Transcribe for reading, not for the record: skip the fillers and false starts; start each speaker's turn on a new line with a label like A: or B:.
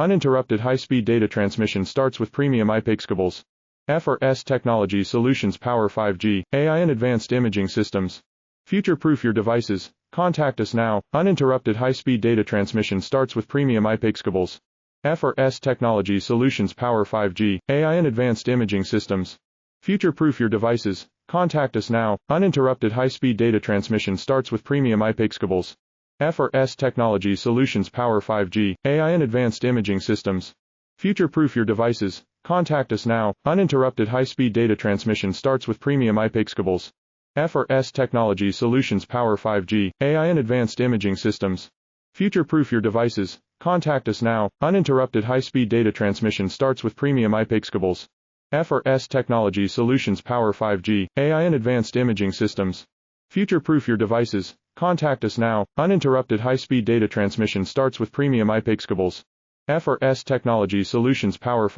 A: Uninterrupted high-speed data transmission starts with premium IPEX cables. F/S Technology Solutions power 5G, AI and advanced imaging systems. Future-proof your devices. Contact us now. Uninterrupted high-speed data transmission starts with premium IPEX cables. F/S Technology Solutions power 5G, AI and advanced imaging systems. Future-proof your devices. Contact us now. Uninterrupted high-speed data transmission starts with premium IPEX cables. F/S Technology Solutions power 5G, AI and advanced imaging systems. Future-proof your devices. Contact us now. Uninterrupted high-speed data transmission starts with premium IPEX cables. F/S Technology Solutions power 5G, AI and advanced imaging systems. Future-proof your devices. Contact us now. Uninterrupted high-speed data transmission starts with premium IPEX cables. F/S Technology Solutions power 5G, AI and advanced imaging systems. Future-proof your devices. Contact us now. Uninterrupted high-speed data transmission starts with premium IPEX cables. F/S Technology Solutions power 5G.